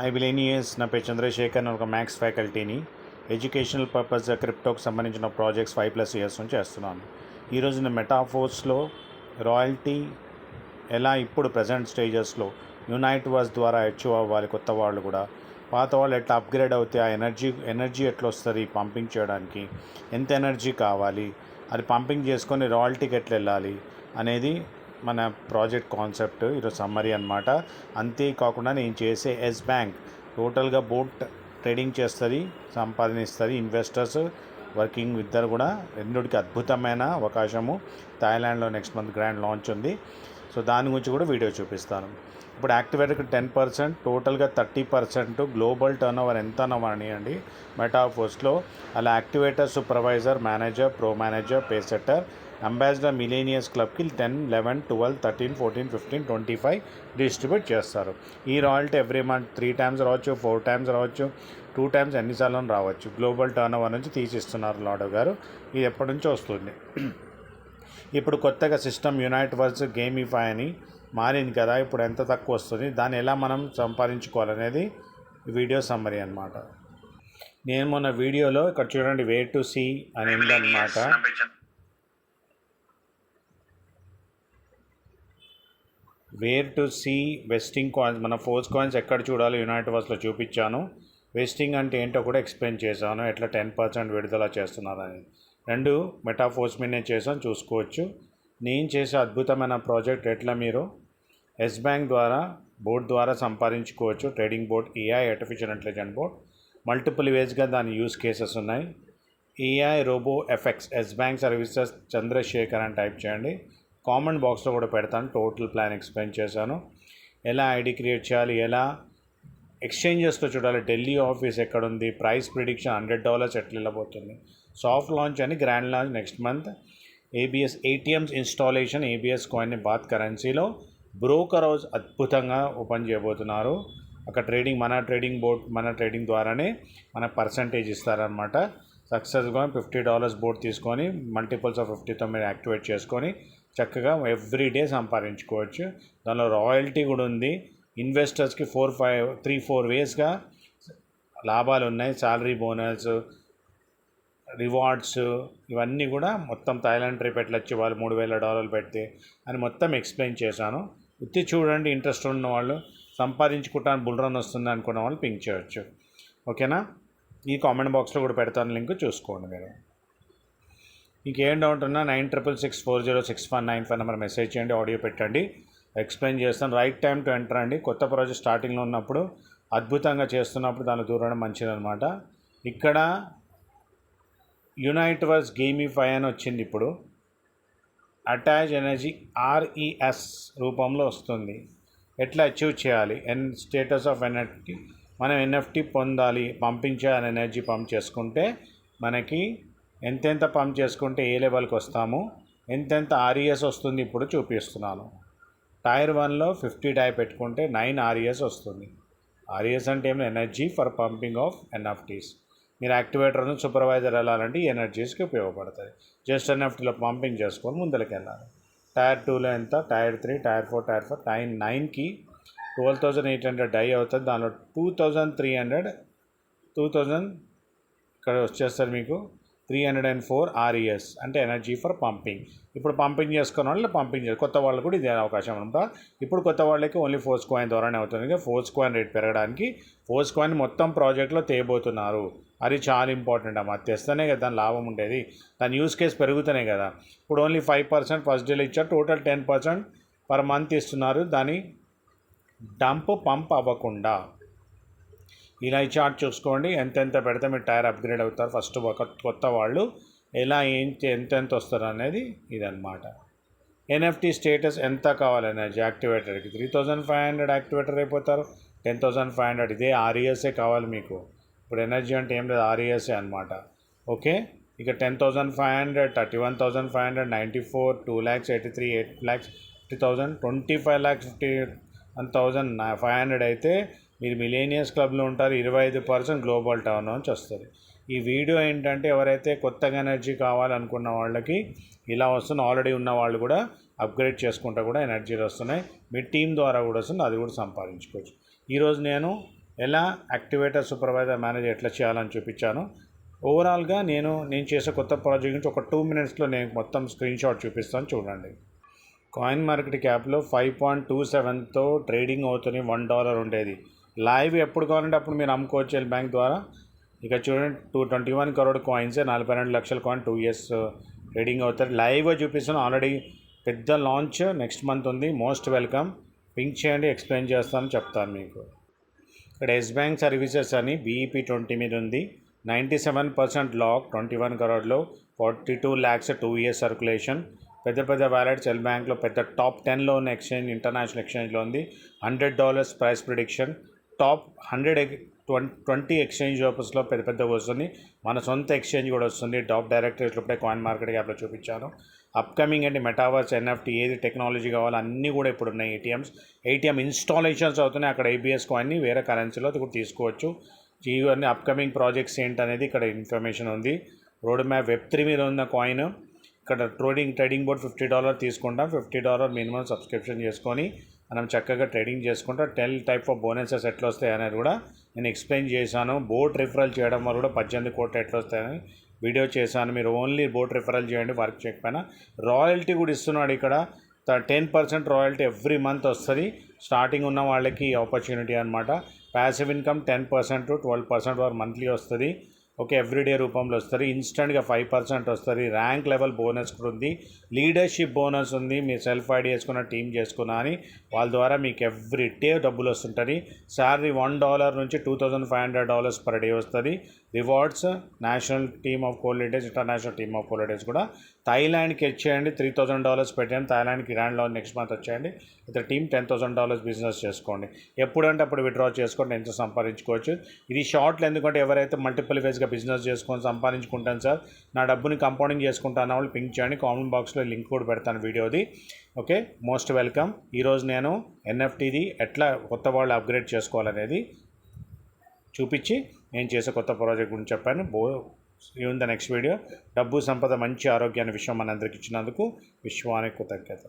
I బిలీనియస్ నా పేరు చంద్రశేఖర్. నేను ఒక మ్యాథ్స్ ఫ్యాకల్టీని. ఎడ్యుకేషనల్ పర్పస్ క్రిప్టోకి సంబంధించిన ప్రాజెక్ట్స్ 5+ ఇయర్స్ నుంచి చేస్తున్నాను. ఈరోజు నేను మెటాఫోర్స్లో రాయల్టీ ఎలా ఇప్పుడు ప్రజెంట్ స్టేజెస్లో యునైట్వర్స్ ద్వారా అచీవ్ అవ్వాలి, కొత్త వాళ్ళు కూడా పాత వాళ్ళు ఎట్లా అప్గ్రేడ్ అవుతే ఆ ఎనర్జీ ఎట్లా వస్తుంది పంపింగ్ చేయడానికి, ఎంత ఎనర్జీ కావాలి, అది పంపింగ్ చేసుకొని రాయల్టీకి ఎట్లా వెళ్ళాలి అనేది మన ప్రాజెక్ట్ కాన్సెప్ట్. ఈరోజు సమ్మరీ అనమాట. అంతేకాకుండా నేను చేసే ఎస్ బ్యాంక్ టోటల్గా బోట్ ట్రేడింగ్ చేస్తుంది, సంపాదనిస్తుంది. ఇన్వెస్టర్స్ వర్కింగ్ ఇద్దరు కూడా రెండుకి అద్భుతమైన అవకాశము. థాయిలాండ్లో నెక్స్ట్ మంత్ గ్రాండ్ లాంచ్ ఉంది. సో దాని గురించి కూడా వీడియో చూపిస్తాను. ఇప్పుడు యాక్టివేటర్కి 10%, టోటల్గా 30% గ్లోబల్ టర్న్ ఓవర్ ఎంత అనివ్వండి మెటాఫోర్స్లో. అలా activator, supervisor, manager, pro manager, pay setter, ambassador, millionaires క్లబ్కి 10, 11, 12, 13, 14, 15, 25 డిస్ట్రిబ్యూట్ చేస్తారు. ఈ రాయల్టీ ఎవ్రీ మంత్ 3 times రావచ్చు, 4 times రావచ్చు, 2 times ఎన్నిసార్లు రావచ్చు. గ్లోబల్ టర్న్ ఓవర్ నుంచి తీసిస్తున్నారు లాడో గారు. ఇది ఎప్పటి నుంచో వస్తుంది. ఇప్పుడు కొత్తగా సిస్టమ్ యునైట్వర్స్ గేమిఫై అని మారింది కదా, ఇప్పుడు ఎంత తక్కువ వస్తుంది, దాన్ని ఎలా మనం సంపాదించుకోవాలనేది వీడియో సమ్మరీ అనమాట. నేను మొన్న వీడియోలో ఇక్కడ చూడండి వేర్ టు సీ అని ఉందన్నమాట. వేర్ టు సీ వెస్టింగ్ కాయిన్స్, మన ఫోర్స్ కాయిన్స్ ఎక్కడ చూడాలో యునైట్వర్స్లో చూపించాను. వెస్టింగ్ అంటే ఏంటో కూడా ఎక్స్ప్లెయిన్ చేశాను, ఎట్లా 10% విడుదల చేస్తున్నారని. 2 మెటాఫోర్స్ మీదనే చేసాను, చూసుకోవచ్చు. నేను చేసే అద్భుతమైన ప్రాజెక్ట్ ఎట్లా మీరు ఎస్ బ్యాంక్ ద్వారా బోర్డ్ ద్వారా సంపాదించుకోవచ్చు. Trading board, AI artificial intelligent board, multiple వేస్గా దాని యూస్ కేసెస్ ఉన్నాయి. AI robo effects S bank services Chandrashekhar అని టైప్ చేయండి. కామెంట్ బాక్స్లో కూడా పెడతాను. టోటల్ ప్లాన్ ఎక్స్ప్లెయిన్ చేశాను. ఎలా ఐడి క్రియేట్ చేయాలి, ఎలా ఎక్స్చేంజెస్లో చూడాలి, ఢిల్లీ ఆఫీస్ ఎక్కడుంది, ప్రైస్ ప్రిడిక్షన్ $100 ఎట్లా వెళ్ళబోతుంది, సాఫ్ట్ లాంచ్ అని grand launch next month. ABS ATMs installation, ABS కాయిన్ని బాత్ కరెన్సీలో బ్రోకర్ హౌస్ అద్భుతంగా ఓపెన్ చేయబోతున్నారు. అక్కడ ట్రేడింగ్, మన ట్రేడింగ్ బోర్డ్, మన ట్రేడింగ్ ద్వారానే మనకు పర్సంటేజ్ ఇస్తారనమాట. సక్సెస్గా $50 బోర్డ్ తీసుకొని మల్టిపుల్స్ ఆఫ్ 50తో మీరు యాక్టివేట్ చేసుకొని చక్కగా ఎవ్రీడే సంపాదించుకోవచ్చు. దానిలో రాయల్టీ కూడా ఉంది. ఇన్వెస్టర్స్కి 3-4 వేస్గా లాభాలు ఉన్నాయి. శాలరీ బోనస్, రివార్డ్స్, ఇవన్నీ కూడా మొత్తం థాయిలాండ్ ట్రిప్ ఎట్లా వచ్చి వాళ్ళు $3,000 పెడితే అని మొత్తం ఎక్స్ప్లెయిన్ చేశాను. ఉత్తి చూడండి, ఇంట్రెస్ట్ ఉన్న వాళ్ళు, సంపాదించుకుంటాను బుల్ రన్ వస్తుంది అనుకున్న వాళ్ళు పింక్ చేయొచ్చు. ఓకేనా? ఈ కామెంట్ బాక్స్లో కూడా పెడతాను, లింక్ చూసుకోండి మీరు. ఇంకేం డౌట్ ఉన్నా 9664061995 నెంబర్ మెసేజ్ చేయండి, ఆడియో పెట్టండి, ఎక్స్ప్లెయిన్ చేస్తాను. రైట్ టైం టు ఎంటర్ అండి. కొత్త ప్రాజెక్ట్ స్టార్టింగ్లో ఉన్నప్పుడు, అద్భుతంగా చేస్తున్నప్పుడు దాన్ని దూరడం మంచిదన్నమాట. ఇక్కడ యునైట్వర్స్ గేమిఫై అని వచ్చింది. ఇప్పుడు అటాచ్ ఎనర్జీ RES రూపంలో వస్తుంది. ఎట్లా అచీవ్ చేయాలి, స్టేటస్ ఆఫ్ ఎనర్జీ, మనం NFT పొందాలి, పంపించాలి, ఎనర్జీ పంప్ చేసుకుంటే మనకి ఎంతెంత పంప్ చేసుకుంటే ఏ లెవెల్కి వస్తాము, ఎంతెంత RES వస్తుంది ఇప్పుడు చూపిస్తున్నాను. టైర్ 1లో 50 డై పెట్టుకుంటే 9 RES వస్తుంది. RES అంటే ఏమి, energy for pumping of NFTs. మీరు యాక్టివేటర్ను సూపర్వైజర్ వెళ్ళాలంటే ఈ ఎనర్జీస్కి ఉపయోగపడుతుంది. జస్ట్ NFTలో పంపింగ్ చేసుకొని ముందరికి వెళ్ళాలి. టైర్ 2లో ఎంత, టైర్ 3, టైర్ 4, టైర్ 5, టైర్ 9కి 12,800 డై అవుతుంది. దానిలో 2000 ఇక్కడ వచ్చేస్తారు మీకు 304 RES అంటే ఎనర్జీ ఫర్ పంపింగ్. ఇప్పుడు పంపింగ్ చేసుకున్న వాళ్ళు పంపింగ్ చేస్తారు, కొత్త వాళ్ళు కూడా ఇదే అవకాశం అనమాట. ఇప్పుడు కొత్త వాళ్ళకి ఓన్లీ ఫోర్స్ కాయిన్ ద్వారానే అవుతుంది. ఫోర్స్ కాయిన్ రేట్ పెరగడానికి ఫోర్స్ కాయిన్ మొత్తం ప్రాజెక్ట్లో తేబోతున్నారు. అది చాలా ఇంపార్టెంట్ అమ్మా. తెస్తేనే కదా దాని లాభం ఉండేది, దాని యూస్ కేస్ పెరుగుతూనే కదా. ఇప్పుడు ఓన్లీ 5% ఫస్ట్ డేలో ఇచ్చారు, టోటల్ 10% పర్ మంత్ ఇస్తున్నారు. దాని పంప్ అవ్వకుండా ఇలా ఈ చార్ట్ చూసుకోండి. ఎంతెంత పెడితే మీరు టైర్ అప్గ్రేడ్ అవుతారు. ఫస్ట్ కొత్త వాళ్ళు ఎలా ఎంతెంత వస్తారు అనేది ఇదన్నమాట. NFT స్టేటస్ ఎంత కావాలి ఎనర్జీ యాక్టివేటర్కి, 3,500 యాక్టివేటర్ అయిపోతారు. 10,500 ఇదే RESఏ కావాలి మీకు. ఇప్పుడు ఎనర్జీ అంటే ఏం లేదు, RESఏ అనమాట. ఓకే, ఇక 10,500, 31,500, 94, 2,83,000, 8,50,000, 25,51,500 అయితే మీరు మిలేనియస్ క్లబ్లో ఉంటారు. 25% గ్లోబల్ టర్న్ నుంచి వస్తుంది. ఈ వీడియో ఏంటంటే ఎవరైతే కొత్తగా ఎనర్జీ కావాలనుకున్న వాళ్ళకి ఇలా వస్తుంది. ఆల్రెడీ ఉన్న వాళ్ళు కూడా అప్గ్రేడ్ చేసుకుంటూ కూడా ఎనర్జీలు వస్తున్నాయి. మీ టీం ద్వారా కూడా వస్తుంది, అది కూడా సంపాదించుకోవచ్చు. ఈరోజు నేను ఎలా యాక్టివేటర్ సూపర్వైజర్ మేనేజర్ ఎట్లా చేయాలని చూపించాను. ఓవరాల్గా నేను చేసే కొత్త ప్రాజెక్ట్ నుంచి ఒక 2 minutesలో నేను మొత్తం స్క్రీన్ షాట్ చూపిస్తాను, చూడండి. కాయిన్ మార్కెట్ క్యాప్లో 5.27తో ట్రేడింగ్ అవుతుంది. $1 ఉండేది. లైవ్ ఎప్పుడు కావాలంటే అప్పుడు మీరు అమ్ముకోవచ్చు ఎల్ బ్యాంక్ ద్వారా. ఇక చూడండి 221 crore కాయిన్స్, 42 లక్షల కాయిన్ 2 years ట్రేడింగ్ అవుతుంది. లైవ్గా చూపిస్తాను. ఆల్రెడీ పెద్ద లాంచ్ నెక్స్ట్ మంత్ ఉంది. Most welcome. పింక్ చేయండి, ఎక్స్ప్లెయిన్ చేస్తాను, చెప్తాను మీకు. ఇక్కడ ఎస్ బ్యాంక్ సర్వీసెస్ అని BEP 20 మీద ఉంది. 97% lock, 21 crore, 42 lakhs 2 years circulation. పెద్ద వ్యాలెట్స్ ఎల్ బ్యాంక్లో పెద్ద టాప్ 10లో ఉన్న ఎక్స్చేంజ్, ఇంటర్నేషనల్ ఎక్స్చేంజ్లో ఉంది. $100 ప్రైస్ ప్రిడిక్షన్. టాప్ 120 ఎక్స్చేంజ్ ఆఫర్స్లో పెద్దగా వస్తుంది. మన సొంత ఎక్స్చేంజ్ కూడా వస్తుంది. టాప్ డైరెక్టర్స్లో ఇప్పుడే కాయిన్ మార్కెట్ యాప్లో చూపించాను. అప్కమింగ్ అంటే మెటావర్స్, NFT, ఏది టెక్నాలజీ కావాలో అన్నీ కూడా ఇప్పుడు ఉన్నాయి. ATM ఇన్స్టాలేషన్స్ అవుతున్నాయి. అక్కడ ABS కాయిన్ని వేరే కరెన్సీలో కూడా తీసుకోవచ్చు. ఇవన్నీ అప్కమింగ్ ప్రాజెక్ట్స్ ఏంటనేది ఇక్కడ ఇన్ఫర్మేషన్ ఉంది. రోడ్ మ్యాప్ Web3 మీద ఉన్న కాయిన్. ఇక్కడ ట్రేడింగ్ బోర్డ్ $50 తీసుకుంటాం. $50 మినిమం సబ్స్క్రిప్షన్ చేసుకొని మనం చక్కగా ట్రేడింగ్ చేసుకుంటాం. 10 type ఆఫ్ బోనసెస్ ఎట్లా వస్తాయి అనేది కూడా నేను ఎక్స్ప్లెయిన్ చేశాను. బోట్ రిఫరల్ చేయడం వల్ల కూడా 18 కోట్లు ఎట్లా వస్తాయని వీడియో చేశాను. మీరు ఓన్లీ బోట్ రిఫరల్ చేయండి, వర్క్ చేయకపోయినా. రాయల్టీ కూడా ఇస్తున్నాడు ఇక్కడ. 10% రాయల్టీ ఎవ్రీ మంత్ వస్తుంది. స్టార్టింగ్ ఉన్న వాళ్ళకి ఆపర్చునిటీ అనమాట. ప్యాసివ్ ఇన్కమ్ 10% to 12% వరకు మంత్లీ వస్తుంది. ఓకే, ఎవ్రీడే రూపంలో వస్తుంది. ఇన్స్టెంట్గా 5% వస్తుంది. ర్యాంక్ లెవెల్ బోనస్ కూడా ఉంది. లీడర్షిప్ బోనస్ ఉంది. మీరు సెల్ఫ్ ఐడి చేసుకున్న, టీమ్ చేసుకున్నా అని వాళ్ళ ద్వారా మీకు ఎవ్రీడే డబ్బులు వస్తుంటుంది. శాలరీ $1 నుంచి $2,500 పర్ డే వస్తుంది. Rewards national team of coordinators, international team of coordinators కూడా. థాయిలాండ్కి వచ్చేయండి, $3,000 పెట్టాను. థాయిలాండ్కి ఇరాన్లో నెక్స్ట్ మంత్ వచ్చేయండి. ఇతర టీమ్ $10,000 బిజినెస్ చేసుకోండి. ఎప్పుడంటే అప్పుడు విత్డ్రా చేసుకోండి, ఎంత సంపాదించుకోవచ్చు. ఇది షార్ట్లు, ఎందుకంటే ఎవరైతే మల్టిపుల్ వేస్గా బిజినెస్ చేసుకొని సంపాదించుకుంటాను సార్, నా డబ్బుని కంపౌండింగ్ చేసుకుంటాను వాళ్ళు పింక్ చేయండి. కామెంట్ బాక్స్లో లింక్ కూడా పెడతాను వీడియోది. Okay, most welcome. ఈరోజు నేను NFTది ఎట్లా కొత్త వాళ్ళు అప్గ్రేడ్ చేసుకోవాలనేది చూపించి నేను చేసే కొత్త ప్రాజెక్ట్ గురించి చెప్పాను. In the next video. డబ్బు సంపద మంచి ఆరోగ్యాన్ని విశ్వం మనందరికి ఇచ్చినందుకు విశ్వానికి కృతజ్ఞత.